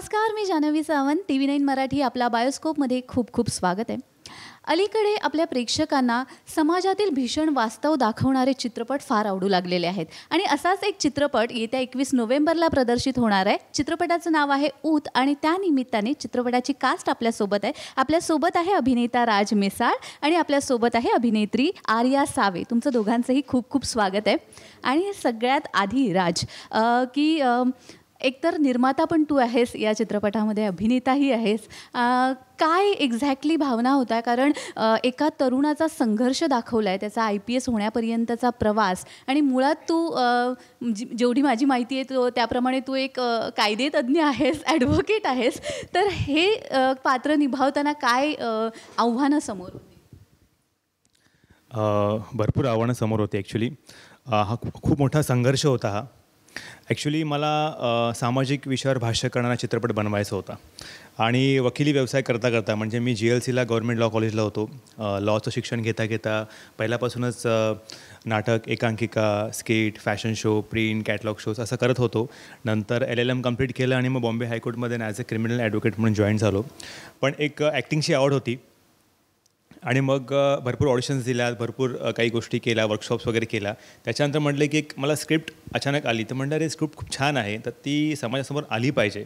नमस्कार, मी जान्हवी सावंत. TV9 मराठी आपल्या बायोस्कोपमध्ये खूप खूप स्वागत आहे. अलीकडे आपल्या प्रेक्षकांना समाजातील भीषण वास्तव दाखवणारे चित्रपट फार आवडू लागलेले आहेत आणि असाच एक चित्रपट येत्या 21 नोव्हेंबरला प्रदर्शित होणार आहे. चित्रपटाचं नाव आहे ऊत आणि त्यानिमित्ताने चित्रपटाची कास्ट आपल्यासोबत आहे. आपल्यासोबत आहे अभिनेता राज मिसाळ आणि आपल्यासोबत आहे अभिनेत्री आर्या सावे. तुमचं दोघांचंही खूप खूप स्वागत आहे. आणि सगळ्यात आधी राज की एकतर निर्माता पण तू आहेस या चित्रपटामध्ये, अभिनेताही आहेस. काय एक्झॅक्टली भावना होत्या? कारण एका तरुणाचा संघर्ष दाखवला आहे, त्याचा IPS होण्यापर्यंतचा प्रवास आणि मुळात तू जेवढी माझी माहिती आहे त्याप्रमाणे तू एक कायदेतज्ञ आहेस, ॲडव्होकेट आहेस. तर हे पात्र निभावताना काय आव्हानं समोर होती? भरपूर आव्हानं समोर होते. ॲक्च्युली हा खूप मोठा संघर्ष होता. हा ॲक्च्युली मला सामाजिक विषयावर भाष्य करणारा चित्रपट बनवायचा होता आणि वकिली व्यवसाय करता करता, म्हणजे मी GLCला गव्हर्नमेंट लॉ कॉलेजला होतो. लॉचं शिक्षण घेता घेता पहिल्यापासूनच नाटक, एकांकिका, skit, fashion show, print, catalogue shows असं करत होतो. नंतर LLM कंप्लीट केलं आणि मग बॉम्बे हायकोर्टमध्ये ॲज अ क्रिमिनल ॲडव्होकेट म्हणून जॉईन झालो. पण एक ॲक्टिंगची आवड होती आणि मग भरपूर ऑडिशन्स दिल्या, भरपूर काही गोष्टी केल्या, वर्कशॉप्स वगैरे केल्या. त्याच्यानंतर म्हटलं की एक मला स्क्रिप्ट अचानक आली, तर म्हटलं अरे स्क्रिप्ट खूप छान आहे, तर ती समाजासमोर आली पाहिजे.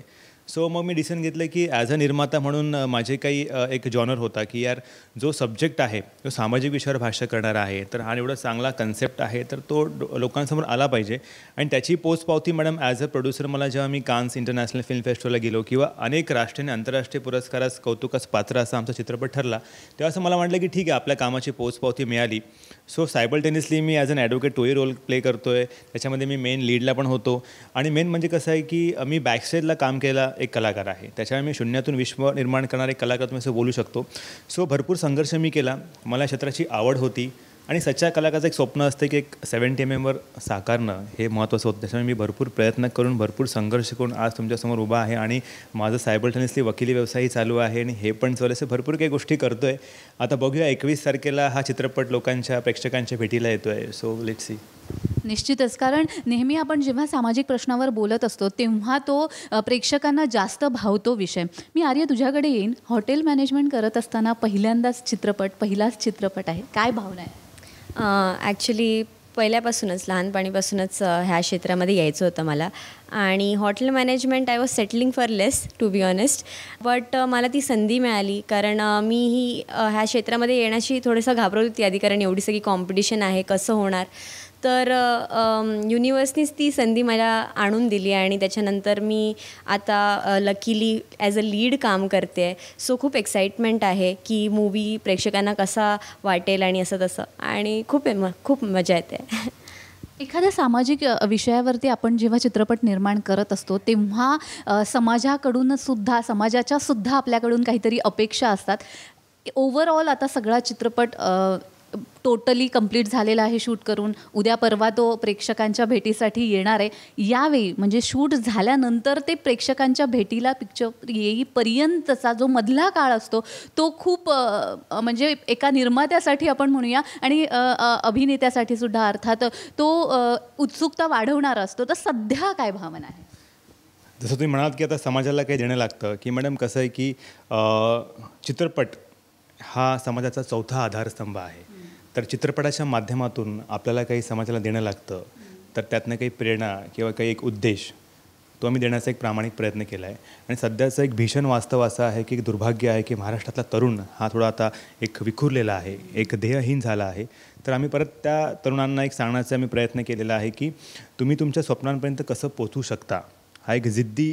सो मग मी डिसिजन घेतलं की ॲज अ निर्माता म्हणून माझे काही एक जॉनर होता की यार जो सब्जेक्ट आहे तो सामाजिक विषयावर भाष्य करणारा आहे, तर हा एवढा चांगला कन्सेप्ट आहे, तर तो लोकांसमोर आला पाहिजे. आणि त्याची पोचपावती मॅडम ॲज अ प्रोड्युसर मला जेव्हा मी कान्स इंटरनॅशनल फिल्म फेस्टिवलला गेलो किंवा अनेक राष्ट्रीय आणि आंतरराष्ट्रीय पुरस्कारास कौतुकास पात्र असा आमचा चित्रपट ठरला, तेव्हा असं मला वाटलं की ठीक आहे, आपल्या कामाची पोचपावती मिळाली. सो सायमल्टेनियसली मी ॲज अन ॲडव्होकेट तोही रोल प्ले करतो आहे. त्याच्यामध्ये मी मेन लीडला पण होतो आणि मेन म्हणजे कसं आहे की मी बॅकस्टेजला काम केला एक कलाकार आहे, त्याच्यामुळे मी शून्यातून विश्व निर्माण करणारे कलाकार तुम्ही असं बोलू शकतो. सो भरपूर संघर्ष मी केला. मला या क्षेत्राची आवड होती आणि सच्च्या कलाकाराचं एक स्वप्न असतं की एक 70 MM साकारणं हे महत्त्वाचं होतं. त्याच्यामुळे मी भरपूर प्रयत्न करून, भरपूर संघर्ष करून आज तुमच्यासमोर उभा आहे आणि माझं सायमल्टेनियसली वकिली व्यवसायही चालू आहे आणि हे पण चालू असे भरपूर काही गोष्टी करतो आहे. आता बघूया 21 तारखेला हा चित्रपट लोकांच्या, प्रेक्षकांच्या भेटीला येतो आहे. So let's see. निश्चितच, कारण नेहमी आपण जेव्हा सामाजिक प्रश्नावर बोलत असतो तेव्हा तो प्रेक्षकांना जास्त भावतो विषय. मी आर्य तुझ्याकडे येईन. हॉटेल मॅनेजमेंट करत असताना पहिलाच चित्रपट आहे, काय भावना आहे? ॲक्च्युली पहिल्यापासूनच, लहानपणीपासूनच ह्या क्षेत्रामध्ये यायचं होतं मला आणि hotel management I was settling for less to be honest. But मला ती संधी मिळाली, कारण मीही ह्या क्षेत्रामध्ये येण्याची थोडंसं घाबरत होती आधी, कारण एवढी सगळी कॉम्पिटिशन आहे, कसं होणार. तर युनिवर्सनीच ती संधी मला आणून दिली आणि त्याच्यानंतर मी आता लकीली ॲज अ लीड काम करते आहे. सो खूप एक्साइटमेंट आहे की मूवी प्रेक्षकांना कसा वाटेल आणि असं तसं, आणि खूप मजा येते. एखाद्या सामाजिक विषयावरती आपण जेव्हा चित्रपट निर्माण करत असतो तेव्हा समाजाच्या सुद्धा आपल्याकडून काहीतरी अपेक्षा असतात. ओव्हरऑल आता सगळा चित्रपट टोटली कंप्लीट झालेला आहे शूट करून. उद्या परवा तो प्रेक्षकांच्या भेटीसाठी येणार आहे. यावेळी म्हणजे शूट झाल्यानंतर ते प्रेक्षकांच्या भेटीला पिक्चर येईपर्यंतचा जो मधला काळ असतो तो खूप म्हणजे एका निर्मात्यासाठी आपण म्हणूया आणि अभिनेत्यासाठी सुद्धा अर्थात तो उत्सुकता वाढवणारा असतो. तर सध्या काय भावना आहे? जसं तुम्ही म्हणालात की आता समाजाला काही देणं लागतं, की मॅडम कसं आहे की चित्रपट हा समाजाचा चौथा आधारस्तंभ आहे. तर चित्रपटाच्या माध्यमातून आपल्याला काही समाजाला देणं लागतं, तर त्यातनं काही प्रेरणा किंवा काही एक उद्देश तो आम्ही देण्याचा एक प्रामाणिक प्रयत्न केला आहे. आणि सध्याचं एक भीषण वास्तव असं आहे की दुर्भाग्य आहे की महाराष्ट्रातला तरुण हा थोडा आता एक विखुरलेला आहे, एक ध्येयहीन झाला आहे. तर आम्ही परत त्या तरुणांना एक सांगण्याचा आम्ही प्रयत्न केलेला आहे की तुम्ही तुमच्या स्वप्नांपर्यंत कसं पोचू शकता. हा एक जिद्दी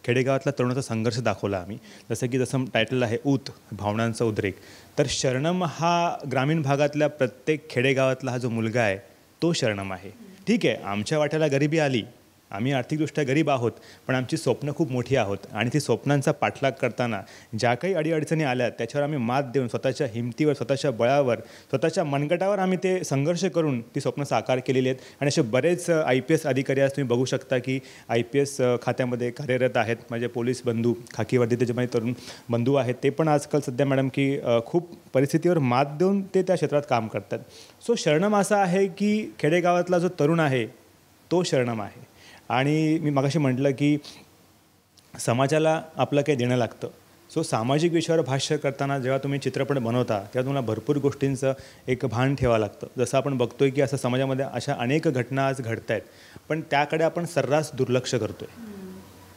खेडेगावातला तरुणाचा संघर्ष दाखवला आम्ही. जसं टायटल आहे ऊत, भावनांचा उद्रेक. तर शरणम हा ग्रामीण भागातल्या प्रत्येक खेडेगावातला हा जो मुलगा आहे तो शरणम आहे. ठीक आहे, आमच्या वाट्याला गरिबी आली, आम्ही आर्थिकदृष्ट्या गरीब आहोत, पण आमची स्वप्न खूप मोठी आहोत आणि ती स्वप्नांचा पाठलाग करताना ज्या काही अडीअडचणी आल्या त्याच्यावर आम्ही मात देऊन स्वतःच्या हिमतीवर, स्वतःच्या बळावर, स्वतःच्या मनगटावर आम्ही ते संघर्ष करून ती स्वप्न साकार केलेली आहेत. आणि असे बरेच IPS अधिकारी आज तुम्ही बघू शकता की IPS खात्यामध्ये कार्यरत आहेत. माझे पोलीस बंधू, खाकी वर्दीचे जे माझे तरुण बंधू आहेत ते पण आजकाल सध्या मॅडम की खूप परिस्थितीवर मात देऊन ते त्या क्षेत्रात काम करतात. सो शरणम असा आहे की खेडेगावातला जो तरुण आहे तो शरणम आहे. आणि मी मगाशी म्हटलं की समाजाला आपलं काही देणं लागतं. सो सामाजिक विषयावर भाष्य करताना जेव्हा तुम्ही चित्रपट बनवता तेव्हा तुम्हाला भरपूर गोष्टींचं एक भान ठेवावं लागतं. जसं आपण बघतो आहे की असं समाजामध्ये अशा अनेक घटना आज घडत आहेत, पण त्याकडे आपण सर्रास दुर्लक्ष करतो आहे.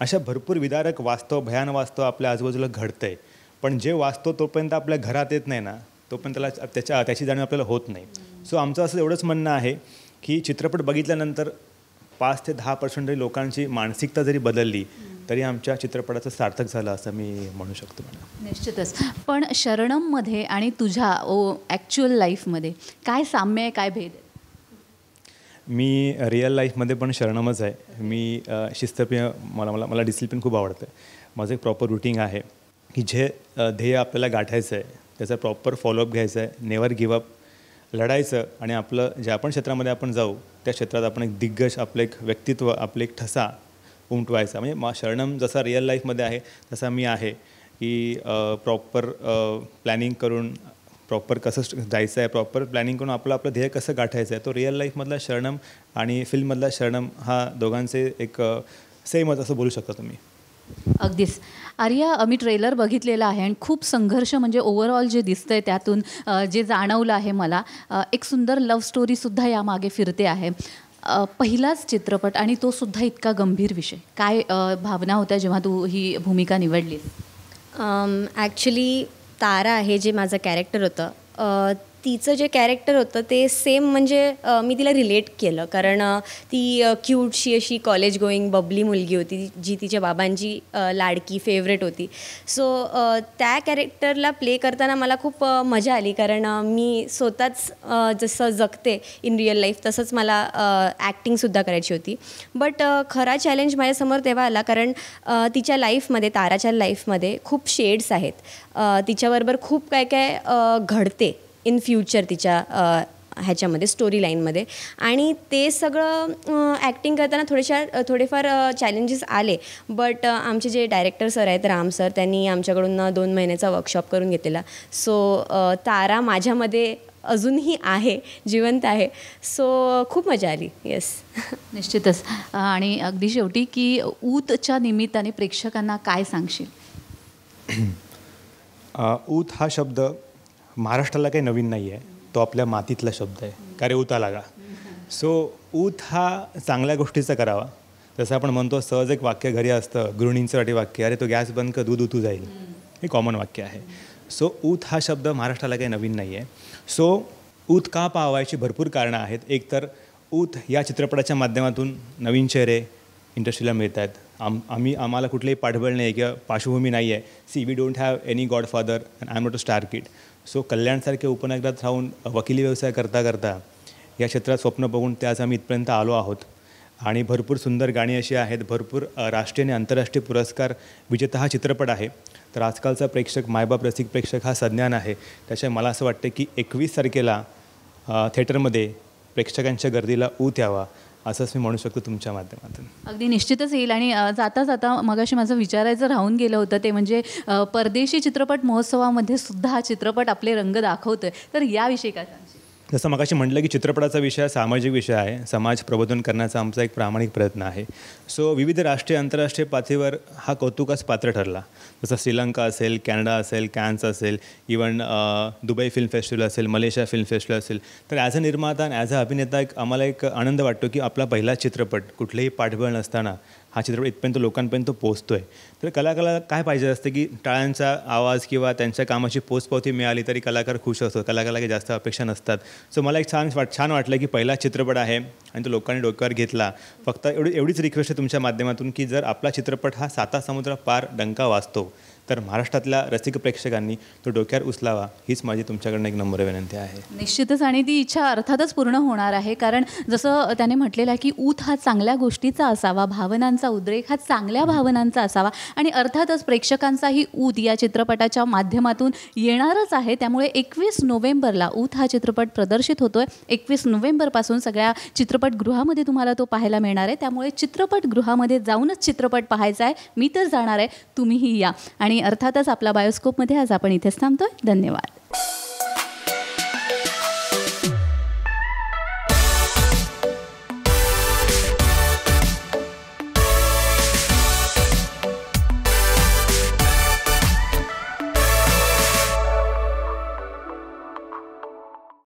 अशा भरपूर विदारक वास्तव, भयान वास्तव आपल्या आजूबाजूला घडतं आहे, पण जे वास्तव तोपर्यंत आपल्या घरात येत नाही ना, तोपर्यंत त्याची जाणीव आपल्याला होत नाही. सो आमचं असं एवढंच म्हणणं आहे की चित्रपट बघितल्यानंतर 5 ते 10% जरी लोकांची मानसिकता जरी बदलली तरी आमच्या चित्रपटाचं सार्थक झालं असं मी म्हणू शकतो. निश्चितच. पण शरणममध्ये आणि तुझ्या ॲक्च्युअल लाईफमध्ये काय साम्य आहे, काय भेद आहे? मी रिअल लाईफमध्ये पण शरणमच आहे. मी शिस्तप्रिय, मला डिसिप्लिन खूप आवडतं. माझं एक प्रॉपर रुटीन आहे की जे ध्येय आपल्याला गाठायचं आहे त्याचा प्रॉपर फॉलोअप घ्यायचा आहे, नेवर गिव्ह अप, लढायचं आणि आपलं ज्या पण क्षेत्रामध्ये आपण जाऊ त्या क्षेत्रात आपण एक दिग्गज, आपलं एक व्यक्तित्व, आपलं एक ठसा उमटवायचा. म्हणजे शरणम जसा रिअल लाईफमध्ये आहे तसा मी आहे की प्रॉपर प्लॅनिंग करून, प्रॉपर कसं जायचं आहे, प्रॉपर प्लॅनिंग करून आपलं ध्येय कसं गाठायचं आहे. तो रिअल लाईफमधला शरणम आणि फिल्ममधला शरणम हा दोघांचे एक सेमच असं बोलू शकता तुम्ही. अगदीच. आर्या, मी ट्रेलर बघितलेला आहे आणि खूप संघर्ष म्हणजे ओव्हरऑल जे दिसतंय त्यातून जे जाणवलं आहे मला, एक सुंदर लव्ह स्टोरीसुद्धा यामागे फिरते आहे. पहिलाच चित्रपट आणि तो सुद्धा इतका गंभीर विषय, काय भावना होत्या जेव्हा तू ही भूमिका निवडलीस? ॲक्च्युली तारा हे जे माझं कॅरेक्टर होतं, तिचं जे कॅरेक्टर होतं ते सेम म्हणजे मी तिला रिलेट केलं, कारण ती क्यूटशी अशी कॉलेज गोईंग बबली मुलगी होती जी तिच्या बाबांची लाडकी फेवरेट होती. सो त्या कॅरेक्टरला प्ले करताना मला खूप मजा आली, कारण मी स्वतःच जसं जगते इन रिअल लाईफ तसंच मला ॲक्टिंगसुद्धा करायची होती. बट खरा चॅलेंज माझ्यासमोर तेव्हा आला, कारण तिच्या लाईफमध्ये, ताराच्या लाईफमध्ये खूप शेड्स आहेत. तिच्याबरोबर खूप काय काय घडते इन फ्युचर तिच्या ह्याच्यामध्ये, स्टोरी लाईनमध्ये, आणि ते सगळं ॲक्टिंग करताना थोडेफार चॅलेंजेस आले. बट आमचे जे डायरेक्टर सर आहेत, राम सर, त्यांनी आमच्याकडून 2 महिन्याचा वर्कशॉप करून घेतलेला. सो तारा माझ्यामध्ये अजूनही आहे, जिवंत आहे. सो खूप मजा आली. येस. निश्चितच. आणि अगदी शेवटी की ऊतच्या निमित्ताने प्रेक्षकांना काय सांगशील? ऊत हा शब्द महाराष्ट्राला काही नवीन नाही आहे, तो आपल्या मातीतला शब्द आहे. का रे ऊता लागा. सो ऊत हा चांगल्या गोष्टीचा करावा. जसं आपण म्हणतो सहज एक वाक्य घरी असतं गृहिणींसाठी वाक्य, अरे तो गॅस बंद कर, दूध उतू जाईल, हे कॉमन वाक्य आहे. सो ऊत हा शब्द महाराष्ट्राला काही नवीन नाही आहे. सो ऊत का पाहावायची भरपूर कारणं आहेत. एक तर ऊत या चित्रपटाच्या माध्यमातून नवीन चेहरे इंडस्ट्रीला मिळत आहेत. आम्हाला कुठलेही पाठबळ नाही आहे किंवा पार्श्वभूमी नाही आहे. See, we don't have any godfather and I am not a star kid. So कल्याणसारख्या उपनगरात राहून वकिली व्यवसाय करता करता या क्षेत्रात स्वप्न बघून ते आज आम्ही इथपर्यंत आलो आहोत. आणि भरपूर सुंदर गाणी अशी आहेत, भरपूर राष्ट्रीय आणि आंतरराष्ट्रीय पुरस्कार विजेता हा चित्रपट आहे. तर आजकालचा प्रेक्षक, मायबाप रसिक प्रेक्षक हा सज्ञान आहे. त्याच्यामुळे मला असं वाटतं की 21 तारखेला थिएटरमध्ये प्रेक्षकांच्या गर्दीला ऊत यावा असंच मी म्हणू शकतो तुमच्या माध्यमातून. अगदी निश्चितच येईल. आणि जाता जाता मगाशी माझं विचारायचं राहून गेलं होतं ते म्हणजे परदेशी चित्रपट महोत्सवामध्ये सुद्धा हा चित्रपट आपले रंग दाखवतोय, तर याविषयी काय सांगशील? जसं मगाशी म्हटलं की चित्रपटाचा विषय सामाजिक विषय आहे, समाज प्रबोधन करण्याचा आमचा एक प्रामाणिक प्रयत्न आहे. सो विविध राष्ट्रीय आंतरराष्ट्रीय पातळीवर हा कौतुकास पात्र ठरला. जसं श्रीलंका असेल, कॅनडा असेल, कॅन्स असेल, इवन दुबई फिल्म फेस्टिवल असेल, मलेशिया फिल्म फेस्टिवल असेल. तर ॲज अ निर्माता आणि ॲज अ अभिनेता आम्हाला एक आनंद वाटतो की आपला पहिला चित्रपट कुठलेही पाठबळ नसताना हा चित्रपट इथपर्यंत लोकांपर्यंत पोहोचतो आहे. तर कलाकाराला काय पाहिजे असतं की टाळ्यांचा आवाज किंवा त्यांच्या कामाची पोचपावती मिळाली तरी कलाकार खुश असतो. कलाकाराला काही जास्त अपेक्षा नसतात. सो मला एक छान वाटलं की पहिला चित्रपट आहे आणि तो लोकांनी डोक्यावर घेतला. फक्त एवढीच रिक्वेस्ट आहे तुमच्या माध्यमातून की जर आपला चित्रपट हा 7 समुद्र पार डंका वाजतो तर महाराष्ट्रातल्या रसिक प्रेक्षकांनी तो डोक्यावर उचलावा, हीच माझी तुमच्याकडनं एक नम्र विनंती आहे. निश्चितच. आणि ती इच्छा अर्थातच पूर्ण होणार आहे, कारण जसं त्याने म्हटलेलं आहे की ऊत हा चांगल्या गोष्टीचा असावा, भावनांचा उद्रेक हा चांगल्या भावनांचा असावा. आणि अर्थातच प्रेक्षकांचाही ऊत या चित्रपटाच्या माध्यमातून येणारच आहे. त्यामुळे 21 नोव्हेंबरला ऊत हा चित्रपट प्रदर्शित होतोय. 21 नोव्हेंबरपासून सगळ्या चित्रपटगृहामध्ये तुम्हाला तो पाहायला मिळणार आहे. त्यामुळे चित्रपटगृहामध्ये जाऊनच चित्रपट पाहायचा आहे. मी तर जाणार आहे, तुम्हीही या. आणि अर्थातच आपला बायोस्कोपमध्ये आज आपण इथेच थांबतोय. धन्यवाद.